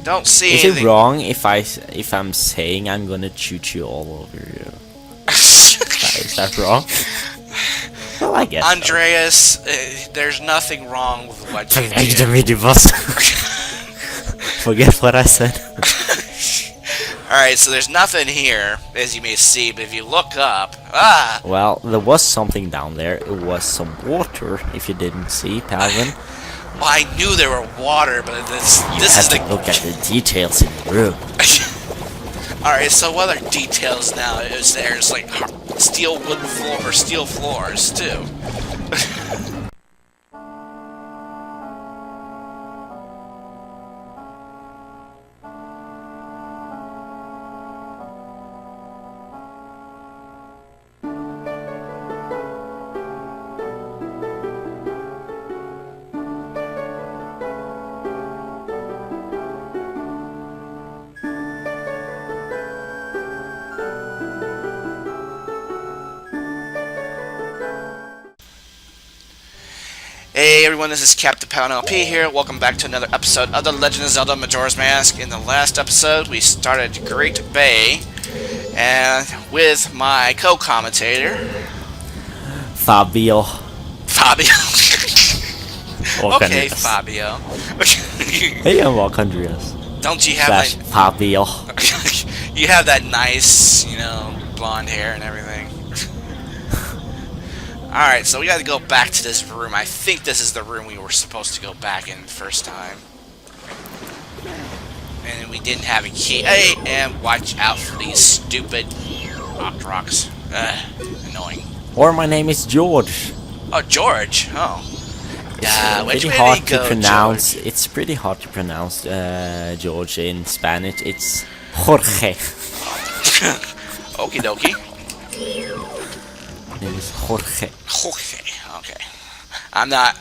Don't see Is anything. it wrong if I'm saying I'm gonna shoot you all over you? Is that wrong? Well, I guess Andreas, there's nothing wrong with what you so. do. Forget what I said. Alright, so there's nothing here, as you may see, but if you look up... Well, there was something down there. It was some water, if you didn't see, Palvin. Well, I knew there were water, but this is the... Look at the details in the room. Alright, so what other details now is there's like steel wood floor or steel floors too. Hey everyone, this is Captain Pound LP here. Welcome back to another episode of The Legend of Zelda Majora's Mask. In the last episode, we started Great Bay, and with my co-commentator, Fabio. Fabio. Okay, Andreas. Fabio. Hey, I'm Andreas. Don't you have Fabio. you have that nice, blonde hair and everything. Alright, so we gotta go back to this room. I think this is the room we were supposed to go back in the first time. And we didn't have a key. Hey, and watch out for these stupid rocks. Annoying. Or my name is George. Oh, George. Oh. It's pretty hard to pronounce. George? It's pretty hard to pronounce George in Spanish. It's Jorge. Okie dokie. Name is Jorge. Jorge. Okay. I'm not.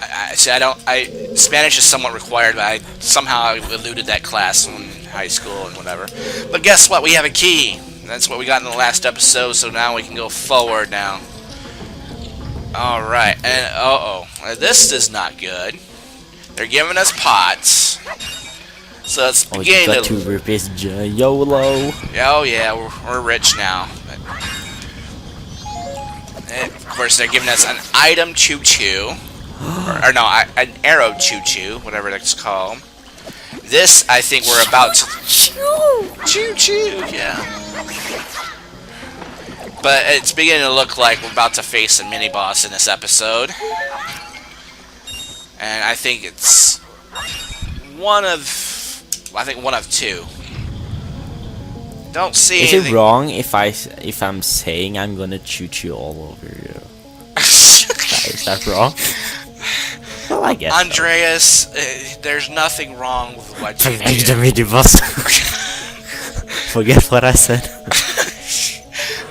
Spanish is somewhat required, but I somehow eluded that class in high school and whatever. But guess what? We have a key. That's what we got in the last episode. So now we can go forward now. All right. And this is not good. They're giving us pots. So it's beginning got 2 rupees, YOLO. Oh yeah, we're rich now. Of course, they're giving us an item choo-choo. or no, an arrow choo-choo, whatever that's called. This, I think we're about to... Choo-choo, yeah. But it's beginning to look like we're about to face a mini-boss in this episode. And I think it's one of 2. Don't see Is anything. it wrong if I'm saying I'm gonna shoot you all over you? Is that wrong? Well, I guess Andreas, there's nothing wrong with what you do. Forget what I said.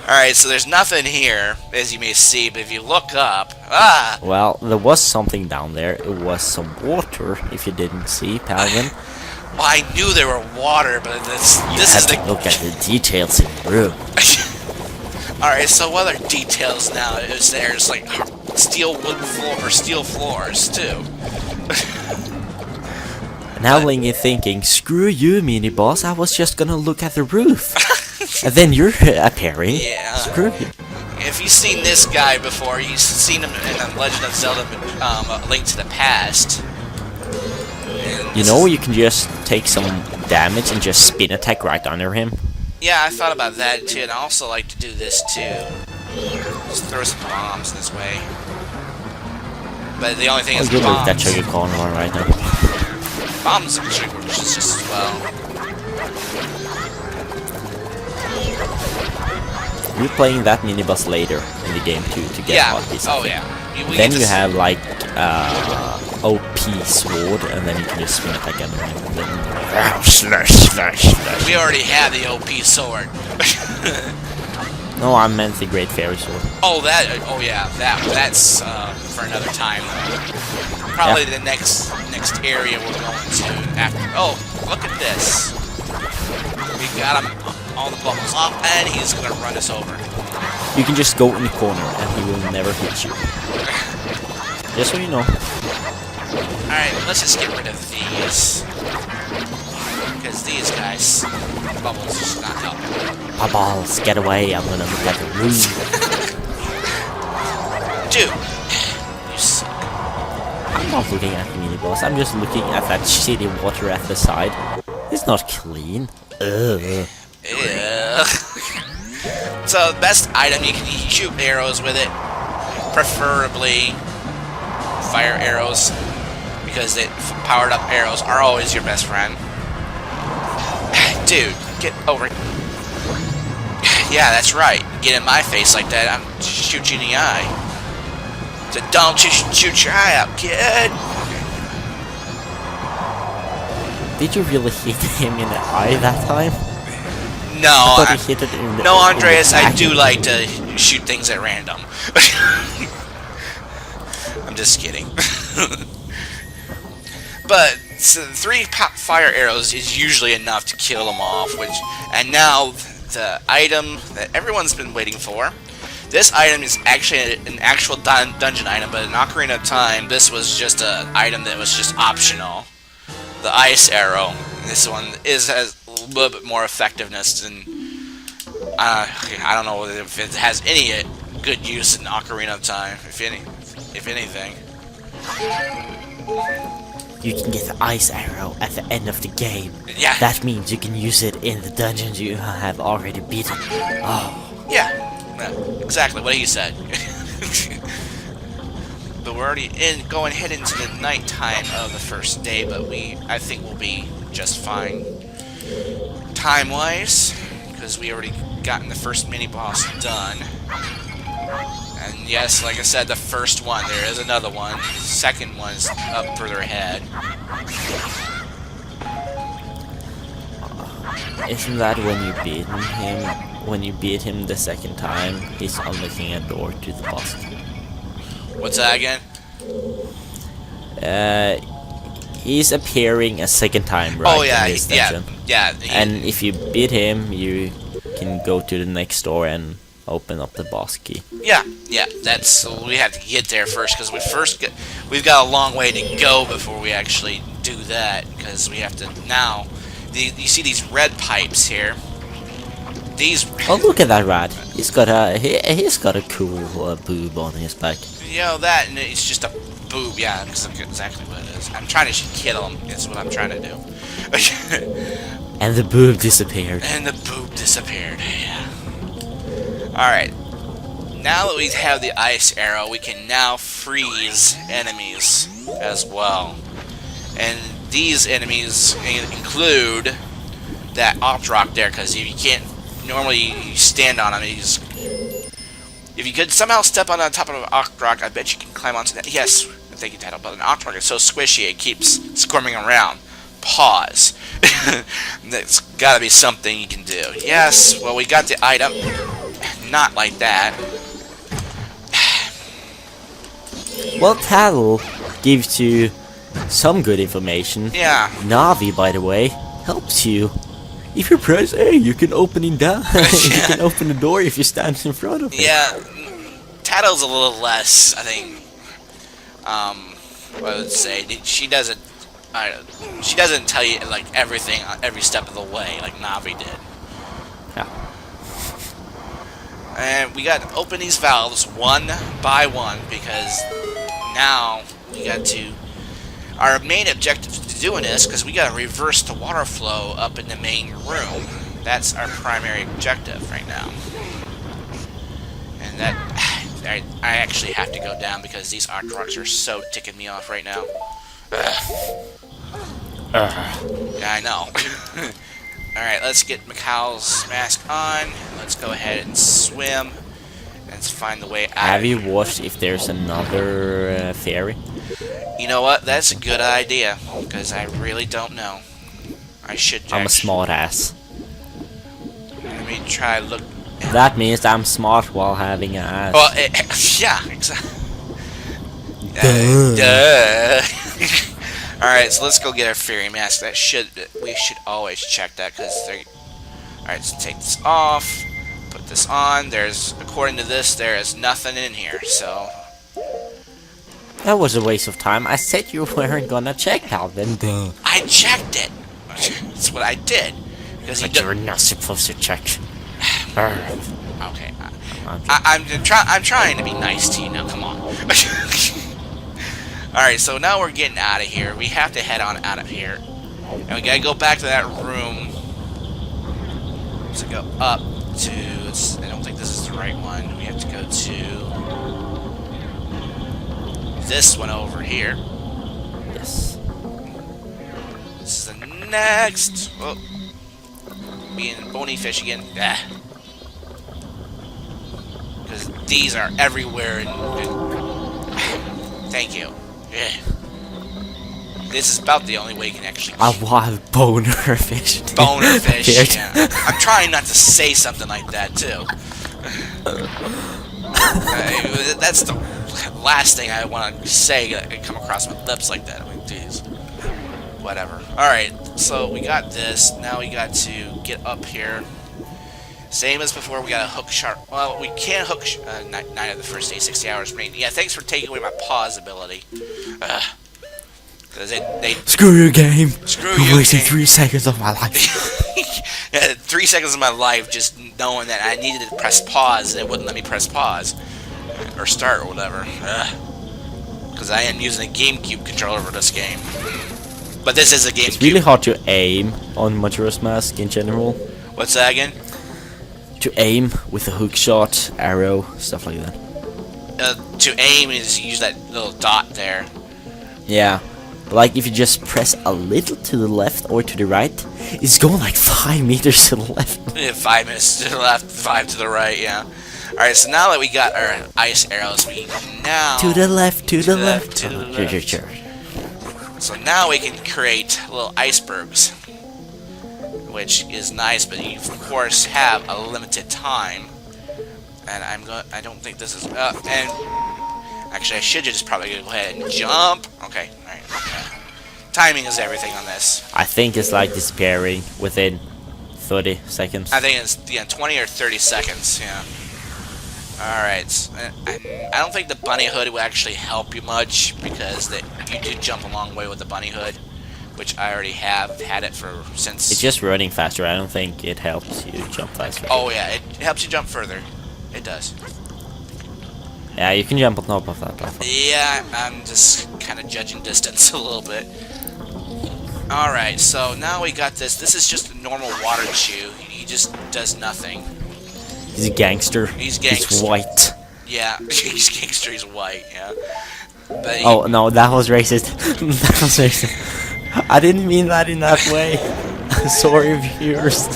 Alright, so there's nothing here, as you may see, but if you look up... Well, there was something down there. It was some water, if you didn't see, Palvin. Well, I knew there were water, but this is the... Look at the details in the room. Alright, so what other details now is there's like steel wood floor or steel floors too. Now when you're thinking, screw you, mini boss, I was just gonna look at the roof. And then you're appearing. Yeah. Screw you. If you've seen this guy before, you've seen him in The Legend of Zelda A Link to the Past. You know, you can just take some damage and just spin attack right under him. Yeah, I thought about that too, and I also like to do this too. Just throw some bombs this way. But the only thing is good bombs. That sugar corn one right now. Bombs are just as well. You're playing that mini boss later in the game too to get all these. Oh yeah. Then you have like OP sword, and then you can just spin attack under him. And then slash. We already have the OP sword. No, I meant the Great Fairy Sword. Oh, that. Oh, yeah. That's for another time. Probably the next area we're going to after. Oh, look at this. We got him all the bubbles up, and he's gonna run us over. You can just go in the corner, and he will never hit you. Just so you know. Alright, let's just get rid of these. Because Jeez, guys. Bubbles is not helping. Bubbles, get away, I'm gonna look at the room. Dude! You suck. I'm not looking at the mini boss, I'm just looking at that shitty water at the side. It's not clean. Ugh. Yeah. So, the best item, you can shoot arrows with it. Preferably fire arrows. Because powered up arrows are always your best friend. Dude, get over it. Yeah, that's right. Get in my face like that, I'm shoot you in the eye. So don't you shoot your eye out, kid. Did you really hit him in the eye that time? No, I thought you hit it in the, no, Andreas, in the I back. do like to shoot things at random. I'm just kidding. But so 3 fire arrows is usually enough to kill them off. And now the item that everyone's been waiting for. This item is actually an actual dungeon item, but in Ocarina of Time, this was just an item that was just optional. The ice arrow. This one has a little bit more effectiveness than I don't know if it has any good use in Ocarina of Time, if anything. You can get the ice arrow at the end of the game. Yeah. That means you can use it in the dungeons you have already beaten. Oh. Yeah, exactly what he said. But we're already going head into the nighttime of the first day, but I think we'll be just fine time-wise, because we already gotten the first mini-boss done. And yes, like I said, the first one, there is another one. The second one's up further ahead. Isn't that when you beat him? When you beat him the second time, he's unlocking a door to the boss. What's that again? He's appearing a second time, right? Oh yeah, in this dungeon. yeah. And if you beat him, you can go to the next door and open up the boss key. Yeah. That's we have to get there first because we've got a long way to go before we actually do that because we have to now. You see these red pipes here. These. Oh, look at that rat! He's got a cool boob on his back. You know that, and it's just a boob. Yeah, that's exactly what it is. I'm trying to kill him. That's what I'm trying to do. And the boob disappeared. And the boob disappeared. Yeah. All right. Now that we have the ice arrow, we can now freeze enemies as well. And these enemies include that Optrock there, because if you can't normally you stand on him, if you could somehow step on the top of an Optrock, I bet you can climb onto that. Yes, thank you, title, but an Optrock is so squishy it keeps squirming around. Pause. That's got to be something you can do. Yes, well, we got the item. Not like that. Well, Tattle gives you some good information. Yeah. Navi, by the way, helps you. If you press A, you can open it down. You can open the door if you stand in front of it. Yeah, Tattle's a little less, I think. What I would say, she doesn't tell you like everything every step of the way like Navi did. Yeah. And we got to open these valves one by one because now we got to. Our main objective to doing this, because we got to reverse the water flow up in the main room. That's our primary objective right now. And that I actually have to go down because these Octrox are so ticking me off right now. Yeah, I know. Alright, let's get Macau's mask on. Let's go ahead and swim. Let's find the way out. Have you watched if there's another fairy? You know what? That's a good idea. Because I really don't know. I should I'm a smart ass. Let me try look. That means I'm smart while having an ass. Well, yeah, exactly. Duh. Alright, so let's go get our fairy mask. We should always check that because they're. Alright, so take this off. Put this on. According to this, there is nothing in here, so. That was a waste of time. I said you weren't gonna check out then. I checked it. That's what I did. Because But you're not supposed to check. Okay. I'm trying to be nice to you now. Come on. All right. So now we're getting out of here. We have to head on out of here, and we gotta go back to that room. So go up to. I don't think this is the right one. We have to go to this one over here. Yes. This is the next. Oh, being bony fish again. Because these are everywhere. Thank you. Yeah. This is about the only way you can actually. A wild boner fish. Boner fish. Yeah. I'm trying not to say something like that too. That's the last thing I want to say. Come across my lips like that. I mean, geez. Whatever. Alright, so we got this. Now we got to get up here. Same as before, we got a hook shark. Well, we can't hook 9 of the first day, 60 hours rain. Yeah, thanks for taking away my pause ability. Because they Screw your game. Screw You're you, wasting game. 3 seconds of my life. Yeah, 3 seconds of my life just knowing that I needed to press pause and it wouldn't let me press pause. Or start or whatever. Because I am using a GameCube controller for this game. But this is a GameCube. It's really hard to aim on Majora's Mask in general. What's that again? To aim with a hook shot, arrow, stuff like that. To aim is use that little dot there. Yeah. Like if you just press a little to the left or to the right, it's going like 5 meters to the left. Yeah, 5 minutes to the left, 5 to the right, yeah. Alright, so now that we got our ice arrows, we can now... To the left, to the left. To the left. Sure. So now we can create little icebergs. Which is nice, but you of course have a limited time. And I don't think this is... and... Actually, I should just probably go ahead and jump. Okay, alright. Timing is everything on this. I think it's like disappearing within 30 seconds. I think it's 20 or 30 seconds, yeah. Alright, I don't think the bunny hood will actually help you much, because you do jump a long way with the bunny hood, which I already have had it for since... It's just running faster. I don't think it helps you jump faster. Oh yeah, it helps you jump further. It does. Yeah, you can jump on top of that platform. Yeah, I'm just kind of judging distance a little bit. Alright, so now we got this. This is just a normal water chew. He just does nothing. He's a gangster. He's gangster. He's white. Yeah, he's gangster, he's white, yeah. But Oh, no, that was racist. That was racist. I didn't mean that in that way. Sorry, viewers.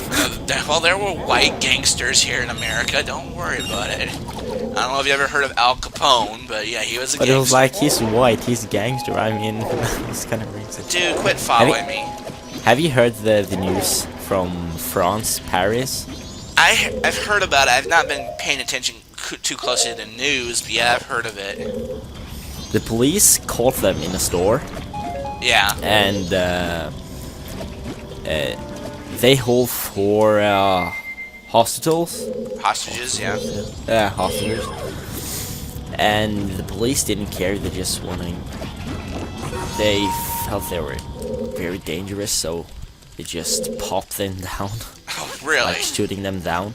Well, there were white gangsters here in America. Don't worry about it. I don't know if you ever heard of Al Capone, but yeah, he was a But gangster. it was like, he's white, he's a gangster. I mean, it's kind of racist. Dude, quit following me. Have you heard the news from France, Paris? I've heard about it. I've not been paying attention too closely to the news, but yeah, I've heard of it. The police caught them in a store. Yeah. And they hold 4 hostages. Hostages, yeah. Hostages. And the police didn't care. They just wanted. They felt they were very dangerous, so they just popped them down. Oh, really? Like shooting them down.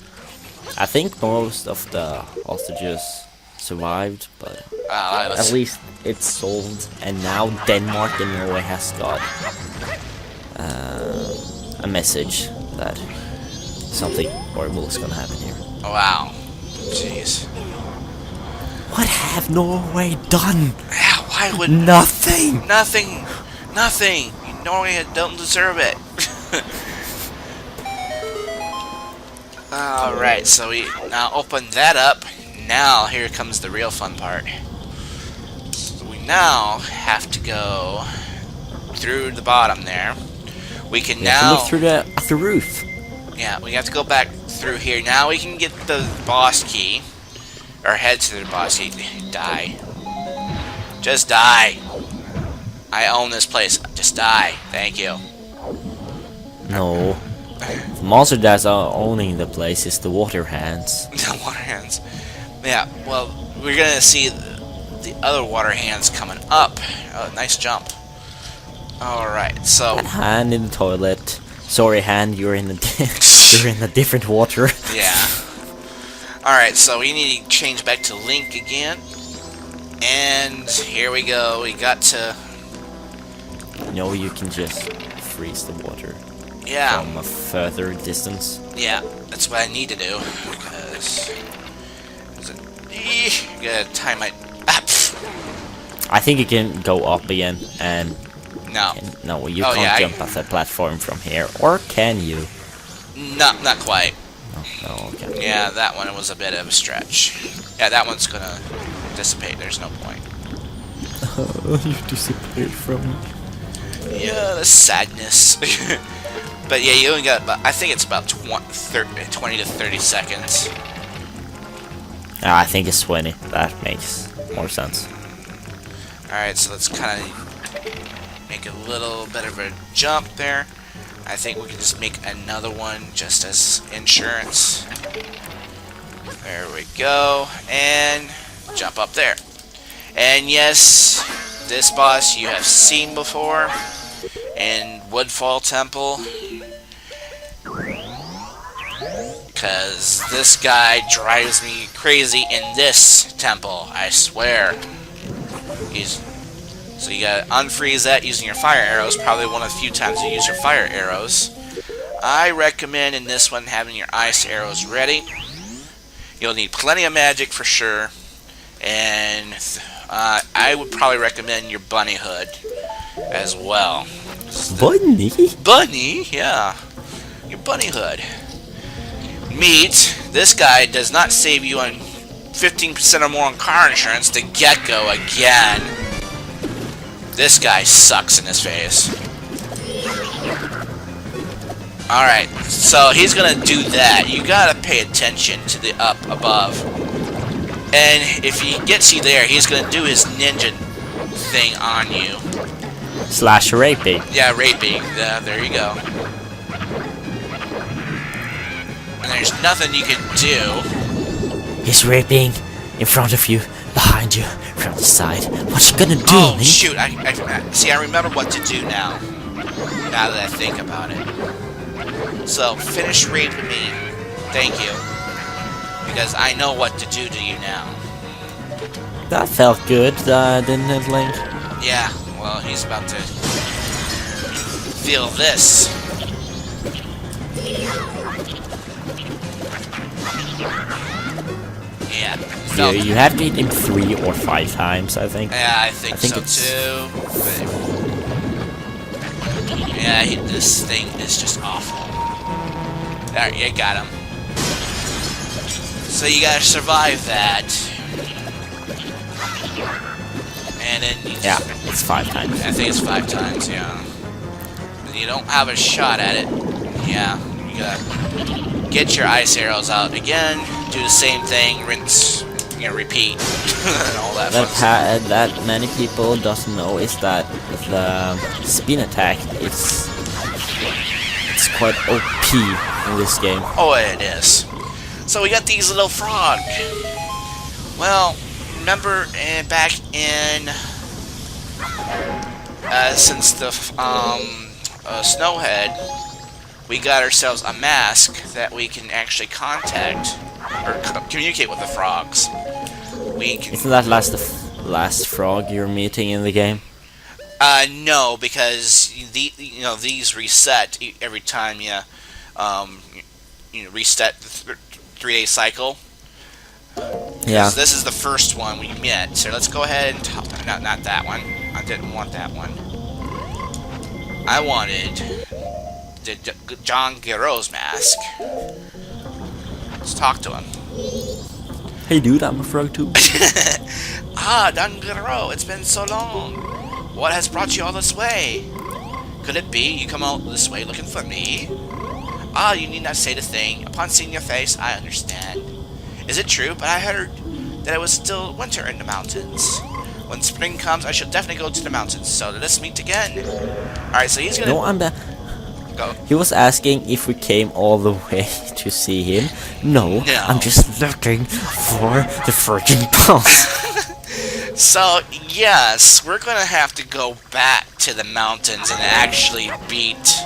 I think most of the hostages survived, but at least it's solved. And now Denmark and Norway has got a message that something horrible is gonna happen here. Wow. Jeez. What have Norway done? Yeah, why would... Nothing! Nothing! Nothing! Norway don't deserve it. Alright, so we now open that up. Now, here comes the real fun part. So we now have to go through the bottom there. We can now... look through the roof. Yeah, we have to go back through here. Now we can get the boss key. Or head to the boss key. Die. Just die. I own this place. Just die. Thank you. No. The monster that's owning the place is the water hands. The water hands. Yeah, well, we're gonna see the other water hands coming up. Oh, nice jump. Alright, so... That hand in the toilet Sorry, hand, you're in a you're in a different water. Yeah. Alright, so we need to change back to Link again. And here we go. We got to... No, you can just freeze the water Yeah. from a further distance. Yeah, that's what I need to do. Because... You gotta time my... I think you can go up again and... No. No, you Oh, can't yeah, jump off the platform from here. Or can you? No, not quite. No, okay. Yeah, that one was a bit of a stretch. Yeah, that one's gonna dissipate. There's no point. You disappeared from me. Yeah, the sadness. But yeah, you only got about, I think it's about 20 to 30 seconds. I think it's 20. That makes more sense. Alright, so let's kind of make a little bit of a jump there. I think we can just make another one just as insurance. There we go. And jump up there. And yes, this boss you have seen before in Woodfall Temple. Because this guy drives me crazy in this temple, I swear. So you gotta unfreeze that using your fire arrows, probably one of the few times you use your fire arrows. I recommend in this one having your ice arrows ready. You'll need plenty of magic for sure. And I would probably recommend your bunny hood as well. Bunny? Bunny? Yeah. Your bunny hood. Meat. This guy does not save you on 15% or more on car insurance to get-go again. This guy sucks in his face. Alright, so he's gonna do that. You gotta pay attention to the up above. And if he gets you there, he's gonna do his ninja thing on you. Slash raping. Yeah, raping. There you go. And there's nothing you can do. He's raping in front of you, behind you, from the side. What you gonna do, Oh, Link? shoot. See, I remember what to do now. Now that I think about it. So, finish raping me. Thank you. Because I know what to do to you now. That felt good, didn't it, Link? Yeah, well, he's about to feel this. Yeah. Yeah, you have to hit him 3 or 5 times, I think. Yeah, I think so too. But yeah, this thing is just awful. There, you got him. So you gotta survive that. And then you Yeah, it's 5 times. I think it's 5 times, yeah. And you don't have a shot at it. Yeah, you gotta get your ice arrows out again, do the same thing, rinse, repeat, and all that fun stuff. That many people doesn't know is that the spin attack it's quite OP in this game. Oh, it is. So we got these little frog. Well, remember back in since the Snowhead, we got ourselves a mask that we can actually contact or communicate with the frogs. We can. Isn't that last frog you're meeting in the game? No, because these reset every time you reset the 3-day cycle. Yeah. This is the first one we met, so let's go ahead and not that one. I didn't want that one. I wanted the John Guerrero's mask. Let's talk to him. Hey dude, I'm a frog too. Ah, Don Guerrero, it's been so long. What has brought you all this way? Could it be you come out this way looking for me? Ah, you need not say the thing. Upon seeing your face, I understand. Is it true? But I heard that it was still winter in the mountains. When spring comes, I shall definitely go to the mountains. So let us meet again. Alright, so he's gonna... No, Go. He was asking if we came all the way to see him. No, No. I'm just looking for the freaking boss. So, yes, we're gonna have to go back to the mountains and actually beat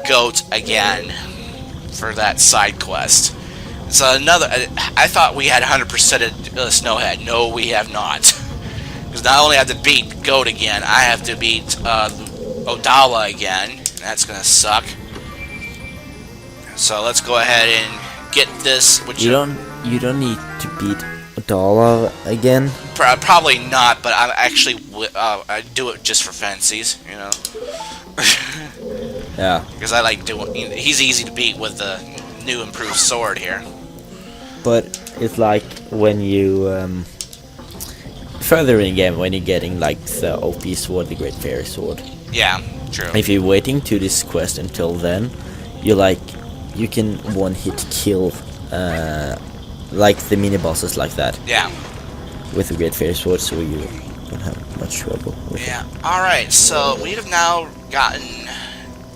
goat again for that side quest. So another, I thought we had 100% of Snowhead. No, we have not. Because not only have to beat goat again, I have to beat Odala again. That's gonna suck. So let's go ahead and get this. Which you don't need to beat Odala again. Probably not, but I actually I do it just for fancies, you know. Yeah. Because I like doing. He's easy to beat with the new improved sword here. But it's like when you further in game when you're getting like the OP sword, the Great Fairy Sword. Yeah, true. If you're waiting to this quest until then, you can one hit kill like the mini bosses like that. Yeah. With the Great Fairy Sword, so you don't have much trouble with Yeah. it. All right. So we have now gotten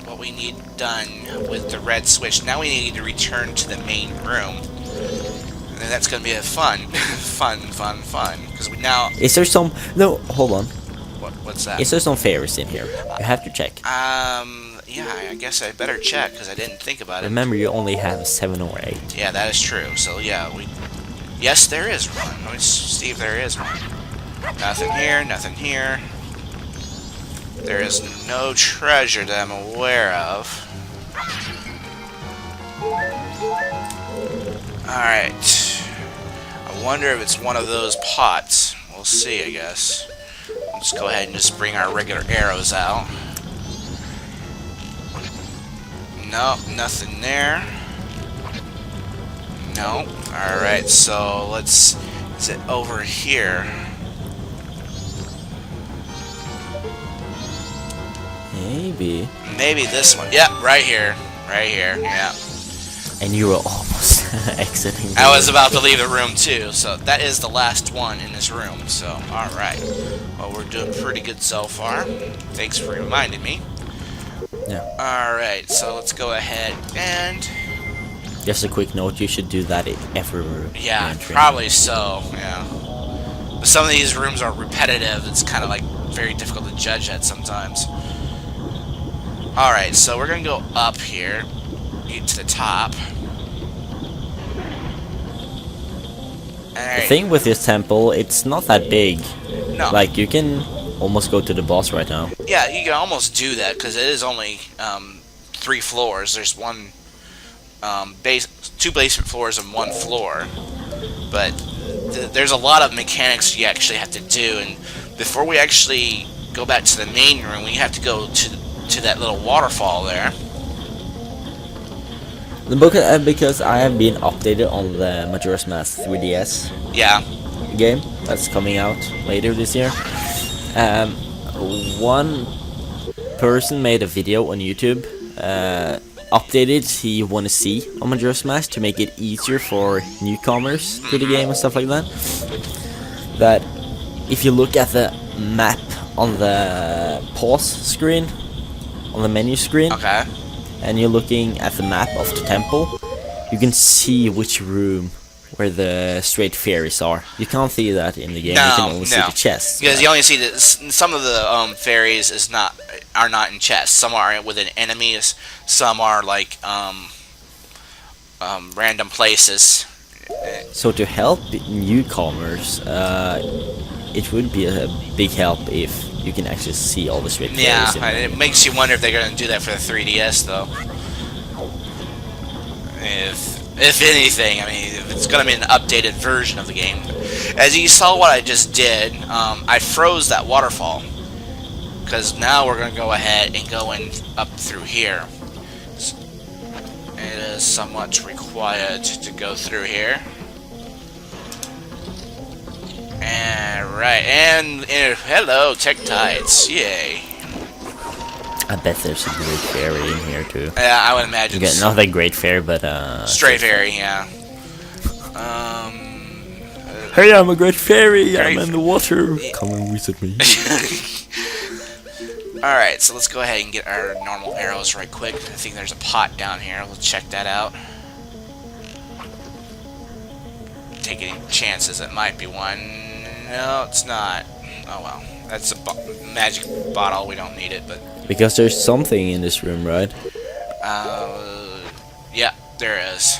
what we need done with the red switch. Now we need to return to the main room. And that's gonna be a fun. Because we now. Is there some? No, hold on. What's that? Is there some fairies in here? You have to check. Yeah, I guess I better check because I didn't think about it. Remember, you only have 7 or 8. Yeah, that is true. So yeah, yes, there is one. Let me see if there is one. Nothing here. Nothing here. There is no treasure that I'm aware of. Alright. I wonder if it's one of those pots. We'll see, I guess. Let's go ahead and just bring our regular arrows out. Nope, nothing there. Nope. Alright, so let's... Is it over here? Maybe. Maybe this one. Yep, right here. Right here, yeah. And you were almost exiting. I was about to leave the room too, so that is the last one in this room, so alright. Well, we're doing pretty good so far. Thanks for reminding me. Yeah. Alright, so let's go ahead and... Just a quick note, you should do that in every room. Yeah, probably so, yeah. But some of these rooms are repetitive, it's kind of like very difficult to judge that sometimes. Alright, so we're gonna go up here, get to the top. The thing with this temple, it's not that big. No. Like, you can almost go to the boss right now. Yeah, you can almost do that, because it is only 3 floors. There's one two basement floors and 1 floor. But there's a lot of mechanics you actually have to do, and before we actually go back to the main room, we have to go to that little waterfall there. The book, because I have been updated on the Majora's Mask 3DS Yeah. game that's coming out later this year. One person made a video on YouTube, updated he want to see on Majora's Mask to make it easier for newcomers to the game and stuff like that. That if you look at the map on the pause screen, on the menu screen, Okay. and you're looking at the map of the temple, you can see which room where the straight fairies are. You can't see that in the game. No, you can only see no. the chests. Because you only see that some of the fairies are not in chests. Some are within enemies. Some are like random places. So to help newcomers, it would be a big help if you can actually see all the straight Yeah, fairies. and it makes you wonder if they're going to do that for the 3DS though. If anything, I mean, if it's going to be an updated version of the game. As you saw what I just did, I froze that waterfall. Because now we're going to go ahead and go in up through here. It is somewhat required to go through here. And right, and hello, Tektites, yay. I bet there's a great fairy in here too. Yeah, I would imagine. Okay, not that great fairy, but Stray fairy, yeah. Hey, I'm a great fairy. I'm Great in the water. Come and visit me. Alright, so let's go ahead and get our normal arrows right quick. I think there's a pot down here. Let's check that out. Take any chances, it might be one. No, it's not. Oh well. That's a magic bottle, we don't need it, but... Because there's something in this room, right? Yeah, there is.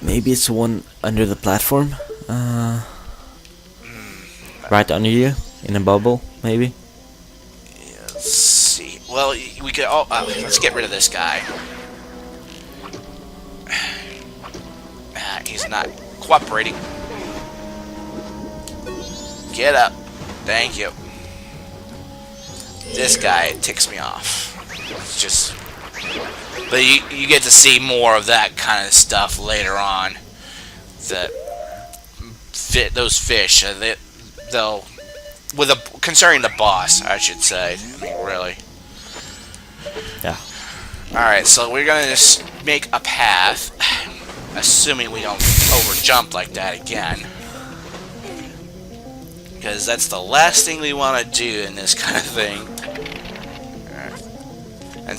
Maybe it's the one under the platform. Right under you, in a bubble, maybe. Let's see. Well, we could. Oh, let's get rid of this guy. He's not cooperating. Get up. Thank you. This guy ticks me off. It's just. But you get to see more of that kind of stuff later on. That those fish, they'll concerning the boss, I should say. I mean, really. Yeah. All right, so we're gonna just make a path, assuming we don't over jump like that again, because that's the last thing we want to do in this kind of thing. And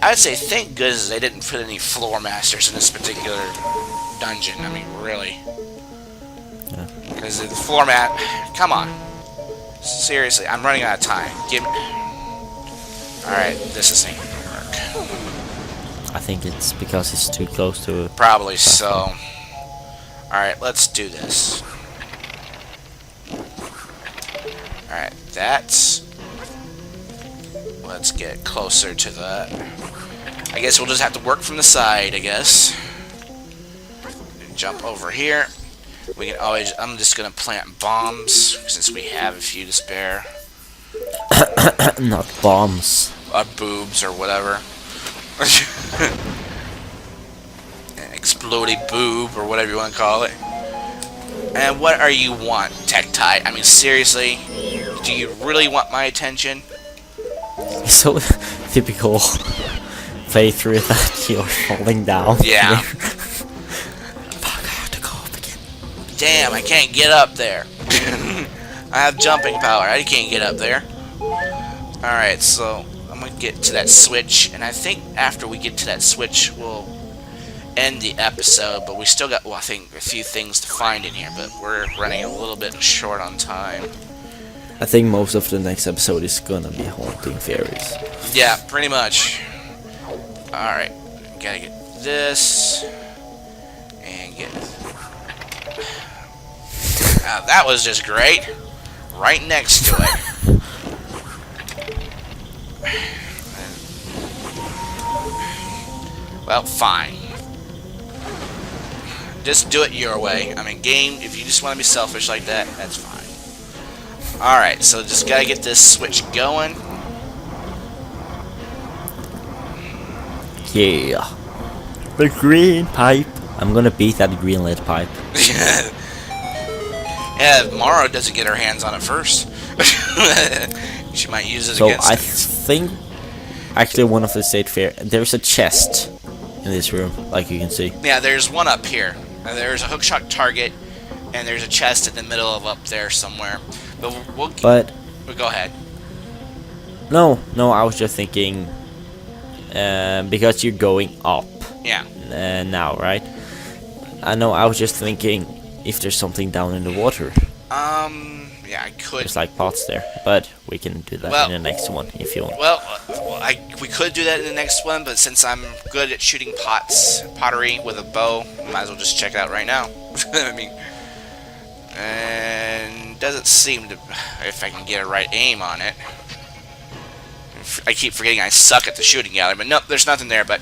I'd say thank goodness they didn't put any floor masters in this particular dungeon. I mean, really. Because the floor mat... Come on. Seriously, I'm running out of time. Give me... Alright, this isn't going to work. I think it's because it's too close to... Probably so. Alright, let's do this. Alright, that's... Let's get closer to that. I guess we'll just have to work from the side, I guess. Jump over here. We can always... I'm just gonna plant bombs, since we have a few to spare. Not bombs. Or boobs, or whatever. An exploding boob, or whatever you want to call it. And what are you want, Tectite? I mean, seriously? Do you really want my attention? So typical playthrough that you're falling down. Yeah. Fuck, I have to go up again. Damn, I can't get up there. I have jumping power. I can't get up there. Alright, so I'm going to get to that switch. And I think after we get to that switch, we'll end the episode. But we still got, well, I think a few things to find in here. But we're running a little bit short on time. I think most of the next episode is gonna be haunting fairies. Yeah, pretty much. Alright, gotta get this. And get... that was just great. Right next to it. Well, fine. Just do it your way. I mean, game, if you just want to be selfish like that, that's fine. Alright, so just gotta get this switch going. Yeah. The green pipe. I'm gonna beat that green lit pipe. Yeah, if Mara doesn't get her hands on it first. She might use it against I us. think actually one of the state fair there's a chest in this room, like you can see. Yeah, there's one up here. There's a hookshot target, and there's a chest in the middle of up there somewhere. But go ahead. No, I was just thinking, because you're going up. Yeah. Now, right? I know. I was just thinking if there's something down in the water. Yeah, I could. There's like pots there, but we can do that in the next one if you want. Well, we could do that in the next one, but since I'm good at shooting pottery with a bow, might as well just check it out right now. I mean, and doesn't seem to, if I can get a right aim on it. I keep forgetting I suck at the shooting gallery, but nope, there's nothing there. But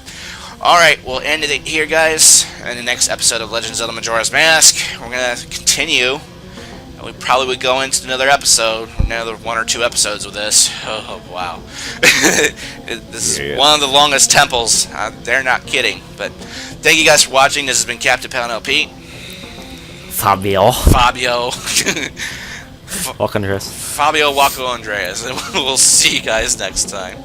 alright, we'll end it here, guys. In the next episode of Legend of Zelda Majora's Mask, we're gonna continue. And we probably would go into another episode, another 1 or 2 episodes with this. Oh, wow. This is one of the longest temples. They're not kidding. But thank you guys for watching. This has been Captain Pound LP. Fabio. Walk Andreas. Fabio Walko Andreas. And we'll see you guys next time.